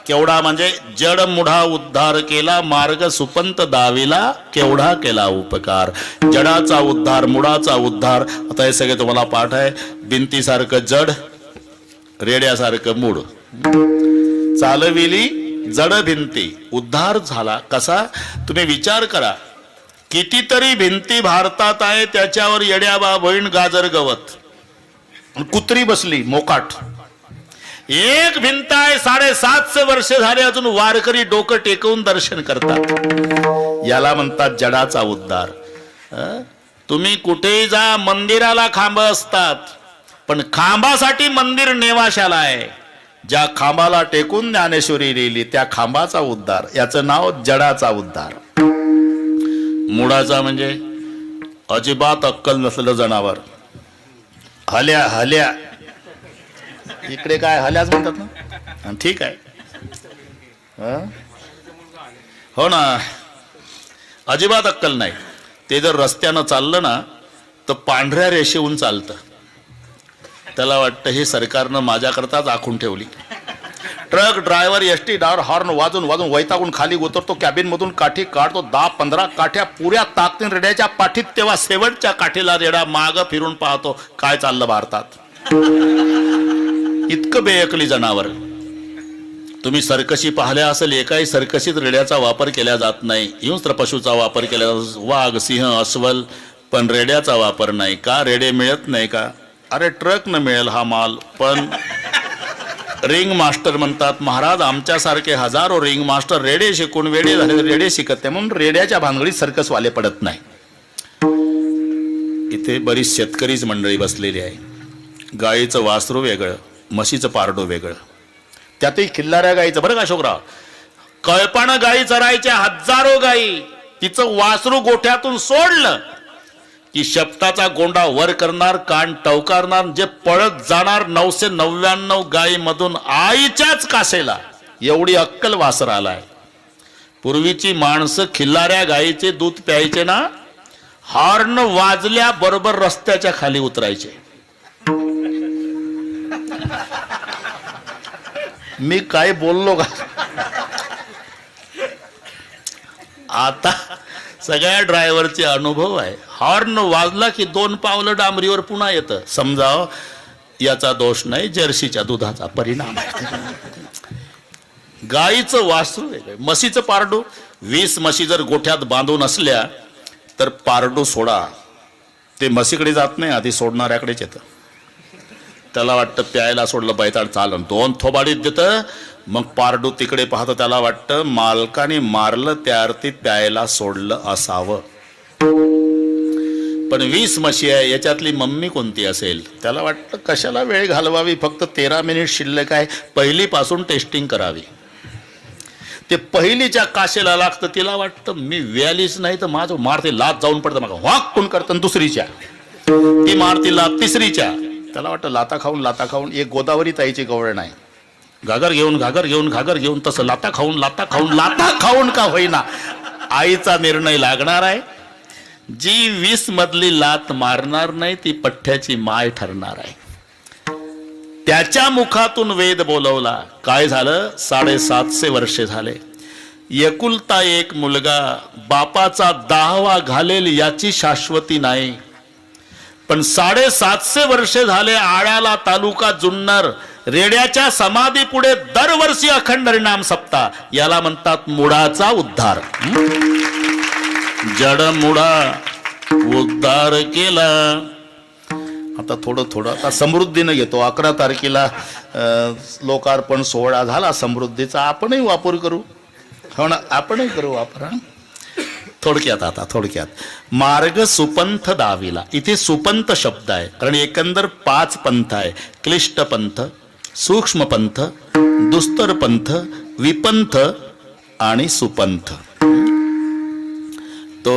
A: केवढा म्हणजे जड मुढा उद्धार केला, मार्ग सुपंत दाविला, केवढा केला उपकार. जडाचा उद्धार, मुडाचा उद्धार. आता हे सगळे तुम्हाला पाठ आहे. भिंतीसारखं जड, रेड्यासारखं मूड. चालविली जड भिंती, उद्धार झाला कसा. तुम्ही विचार करा, कितीतरी भिंती भारतात आहे, त्याच्यावर येड्याबा बहीण गाजर गवत, कुत्री बसली मोकाट. एक भिंत आहे 750 वर्ष झाले, अजून वारकरी डोकं टेकवून दर्शन करतात. याला म्हणतात जडाचा उद्धार. तुम्ही कुठेही जा, मंदिराला खांब असतात, पण खांबासाठी मंदिर नेवाशाला आहे. ज्या खांबाला टेकून ज्ञानेश्वरी लिहिली त्या खांबाचा उद्धार. याचं नाव जडाचा उद्धार. मुडाचा म्हणजे अजिबात अक्कल नसलेलं जनावर. हल्या हल्या, इकडे काय हल्याच म्हणतात ना. ठीक आहे, हो ना. अजिबात अक्कल नाही. ते जर रस्त्यानं चाललं ना तर पांढऱ्या रेषेहून चालतं. त्याला वाटतं हे सरकारनं माझ्याकरताच आखून ठेवली. Truck driver ST driver horn वाजून वाजून वैतागून खाली उतरतो, कॅबिन मधून काठी काढतो. 10-15 काठ्या पुऱ्या ताकदीन रेड्याच्या पाठीत. तेव्हा शेवटच्या काठीला रेडा माग फिरून पाहतो, काय चाललं भारतात. इतकं बेअकली जनावर. तुम्ही सर्कशी पाहिल्या असेल, एकाही सर्कशीत रेड्याचा वापर केला जात नाही. हिंस्र पशुचा वापर केला जातो, वाघ, सिंह, अस्वल, पण रेड्याचा वापर नाही. का रेडे मिळत नाही का. अरे ट्रक न मिळेल हा माल, पण रिंग मास्टर म्हणतात. महाराज आमच्यासारखे हजारो रिंग मास्टर रेडे शिकून वेडे झाले, रेडे शिकत नाही, म्हणून रेड्याच्या भानगडीत सर्कसवाले पडत नाही. इथे बरीच शेतकरीच मंडळी बसलेली आहे. गाईचं वासरू वेगळं, म्हशीचं पारडो वेगळं, त्यातही खिल्लाऱ्या गाईचं. बरं का अशोकराव, कळपानं गाई चरायच्या, हजारो गाई. तिचं वासरू गोठ्यातून सोडलं की शब्दाचा गोंडा वर करणार, कान टवकारणार. जे पळत जाणार 999 गाई मधून आईच्याच कासेला. एवढी अक्कल वासर आलाय. पूर्वीची माणसं खिल्लाऱ्या गाईचे दूध प्यायचे ना, हॉर्न वाजल्या बरोबर रस्त्याच्या खाली उतरायचे. मी काय बोललो का. आता सगळ्या ड्रायव्हरचे अनुभव आहे. हॉर्न वाजला की 2 पावलं डांबरीवर पुन्हा येतं. समजाव याचा दोष नाही, जर्सीच्या दुधाचा परिणाम आहे. गाईचं वासरू वेगळं, म्हशीचं पारडू. 20 म्हशी जर गोठ्यात बांधून असल्या तर पारडू सोडा, ते म्हशीकडे जात नाही, आधी सोडणाऱ्याकडेच येतं. त्याला वाटतं प्यायला सोडलं बैताड चालन, 2 थोबाडीत देतं. मग पारडू तिकडे पाहतं, त्याला वाटतं मालकाने मारलं त्या अर्थी प्यायला सोडलं असावं. पण 20 म्हशी आहे, याच्यातली मम्मी कोणती असेल. त्याला वाटतं कशाला वेळ घालवावी, फक्त 13 मिनिट शिल्लक आहे, पहिलीपासून टेस्टिंग करावी. ते पहिलीच्या काशेला लागतं. तिला वाटतं मी व्यालीच नाही तर माझं मारते लात जाऊन पडतं. मग वाक कोण करतं. दुसरीच्या ती मारती लात, तिसरीच्या त्याला वाटतं लाता खाऊन एक गोदावरी ताईची गवळण आहे. घागर घेऊन तसं लाता खाऊन का होईना आईचा निर्णय लागणार आहे. जी 20 मधली लात मारणार नाही ती पठ्ठ्याची माय ठरणार आहे. त्याच्या मुखातून वेद बोलवला. काय झालं? 750 वर्षे झाले. एकुलता एक मुलगा बापाचा 10वा घालेल याची शाश्वती नाही. पण 750 वर्षे झाले आळ्याला तालुका जुन्नर रेड्याच्या समाधी पुढे दरवर्षी अखंड हरिनाम सप्ताह. याला म्हणतात मुळाचा उद्धार. जड मुळा उद्धार केला. आता थोडं आता समृद्धीनं घेतो. 11 तारखेला लोकार्पण सोहळा झाला समृद्धीचा. आपणही वापर करू. हो ना, आपणही करू वापर. थोडक्यात मार्ग सुपंथ दाविला. इथे सुपंथ शब्द आहे कारण एकंदर 5 पंथ आहे. क्लिष्ट पंथ, सूक्ष्म पंथ, दुस्तर पंथ, विपंथ आणि सुपंथ. तो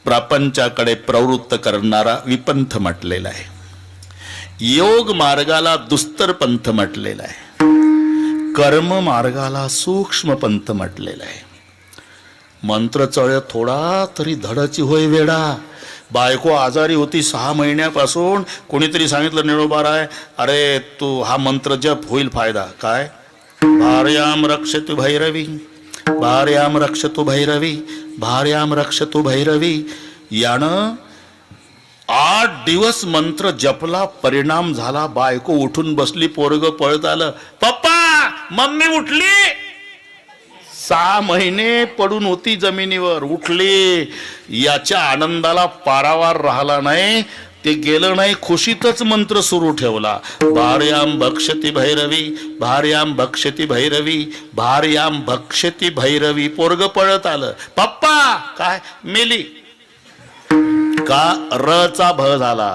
A: प्रपंचाकडे प्रवृत्त करणारा विपंथ म्हटलेला आहे. योग मार्गाला दुस्तर पंथ म्हटलेला आहे. कर्म मार्गाला सूक्ष्म पंथ म्हटलेला आहे. मंत्रचळ थोडा तरी धडाची होय वेडा. बायको आजारी होती 6 महिन्यापासून. कोणीतरी सांगितलं निरोबाराय अरे तू हा मंत्र जप होईल फायदा. काय? भार्याम रक्षतु भैरवी, भार्याम रक्षतु भैरवी, भार्याम रक्षतु भैरवी. यानं 8 दिवस मंत्र जपला. परिणाम झाला. बायको उठून बसली. पोरग पळत आलं. पप्पा मम्मी उठली. 6 महिने पडून होती जमिनीवर. उठली. याच्या आनंदाला पारावार राहिला नाही. ते गेलं नाही. खुशीतच मंत्र सुरू ठेवला. भार्याम भक्षती भैरवी, भार्याम भक्षती भैरवी, भार्याम भक्षती भैरवी. पोरग पळत आलं. पप्पा काय? मेली. का? रचा भ झाला.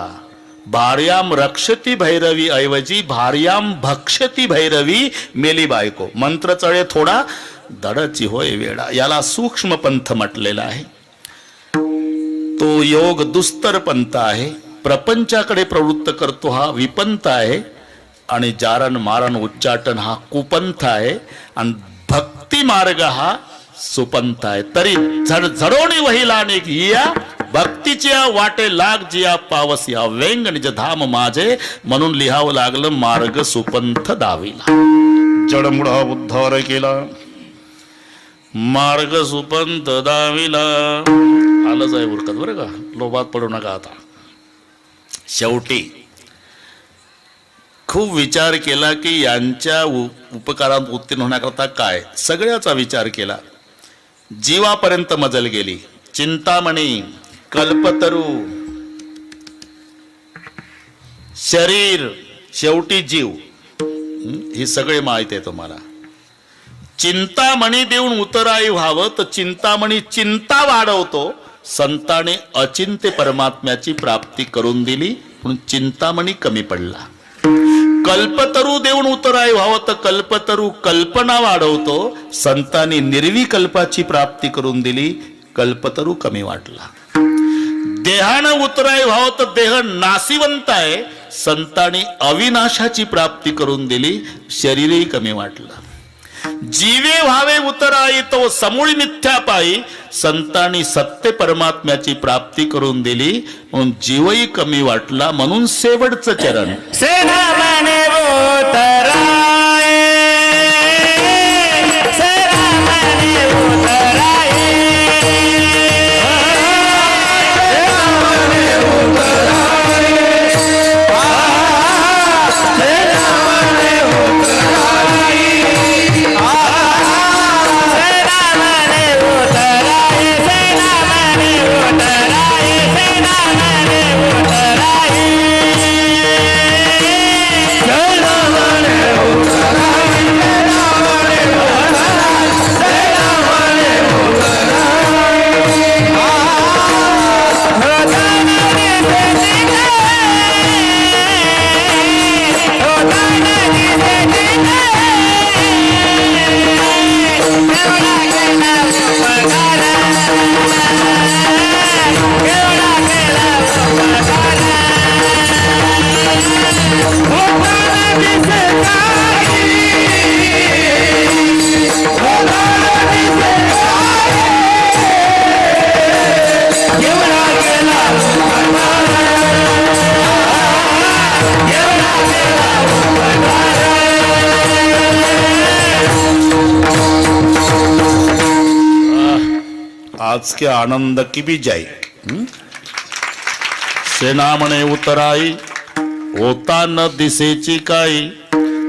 A: भार्याम रक्षती भैरवी ऐवजी भार्याम भक्षती भैरवी. मेली बायको. मंत्र चळे थोडा धडाची होय वेडा. याला सूक्ष्म पंथ म्हटलेला आहे. तो योग दुस्तर पंथ आहे. प्रपंचाकडे प्रवृत्त करतो हा विपंथ आहे. आणि जारण मारण उच्चाटन हा कुपंथ आहे. आणि भक्ती मार्ग हा सुपंथ आहे. तरी झडझडोणी वहिला या भक्तीच्या वाटे लाग जिया पावस या वेंग निज धाम माझे. म्हणून लिहावं लागलं मार्ग सुपंथ दाविला. जडमुळा उद्धार केला. मार्ग सुपंथ दाविला. आलंच आहे उरकत बरं का. लोभात पडू नका. आता शेवटी खूप विचार केला की यांच्या उपकारात उत्तीर्ण होण्याकरता काय. सगळ्याचा विचार केला. जीवापर्यंत मजल गेली. चिंतामणी, कल्पतरू, शरीर, शेवटी जीव. हे सगळे माहिती आहे तुम्हाला. चिंतामणी देऊन उतराई व्हावं तर चिंतामणी चिंता वाढवतो. संताने अचिंत्य परमात्म्याची प्राप्ती करून दिली म्हणून चिंतामणी कमी पडला. कल्पतरू देऊन उतराई व्हावं तर कल्पतरू कल्पना वाढवतो. संतांनी निर्विकल्पाची प्राप्ती करून दिली. कल्पतरू कमी वाटला. देहानं उतराई व्हावं तर देह नाशिवंत आहे. संतांनी अविनाशाची प्राप्ती करून दिली. शरीरही कमी वाटलं. जीवे व्हावे उतराई तो समूळ मिथ्या पायी. संतांनी सत्य परमात्म्याची प्राप्ती करून दिली म्हणून जीवही कमी वाटला. म्हणून शेवटचं चरण
C: सेनामणे उतराये, सेनामणे उतराये, सेनामणे उतराये, सेनामणे उतराये, सेनामणे उतराये, सेनामणे उतराये, सेनामणे उतराये.
A: आज के आनंद की भी जाई. सेना म्हणे उतराई होता न दिसेची काही,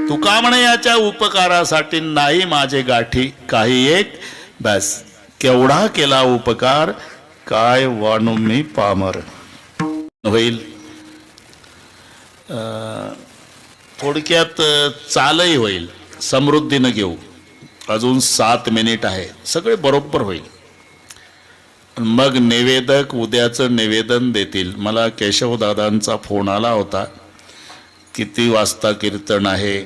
A: तुका म्हणे याच्या उपकारासाठी नाही माझे गाठी काही एक. बस केवढा केला उपकार, काय वाणू मी पामर. होईल थोडक्यात चालही होईल, समृद्धीनं घेऊ. अजून 7 मिनिट आहे, सगळे बरोबर होईल. मग निवेदक उद्याचं निवेदन देतील. मला केशवदादांचा फोन आला होता, किती वाजता कीर्तन आहे.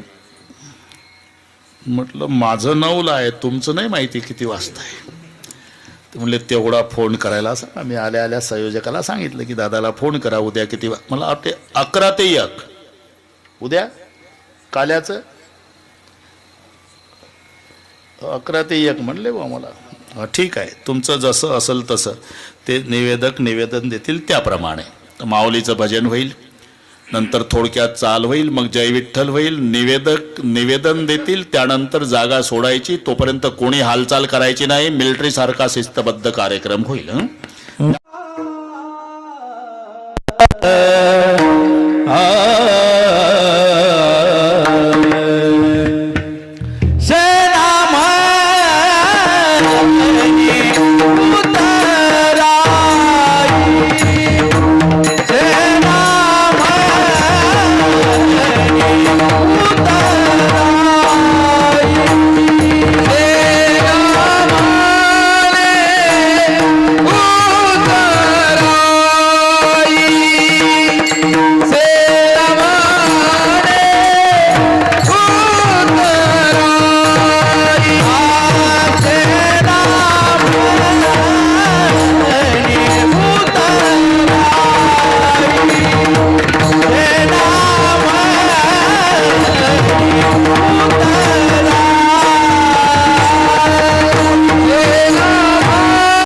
A: म्हटलं माझं 9ला आहे, तुमचं नाही माहिती किती वाजता आहे. ते म्हणले तेवढा फोन करायला सांगा. मी आल्या आल्या संयोजकाला सांगितलं की दादाला फोन करा उद्या किती मला वाटते 11 ते 1 उद्या काल्याचं 11 ते 1 म्हणले बा मला. ठीक आहे, तुमचं जसं असेल तसं ते निवेदक निवेदन देतील त्याप्रमाणे. माऊलीचं भजन होईल, नंतर थोडक्यात चाल होईल, मग जय विठ्ठल होईल. निवेदक निवेदन देतील, त्यानंतर जागा सोडायची. तोपर्यंत कोणी हालचाल करायची नाही. मिलिटरी सारखा शिस्तबद्ध कार्यक्रम होईल.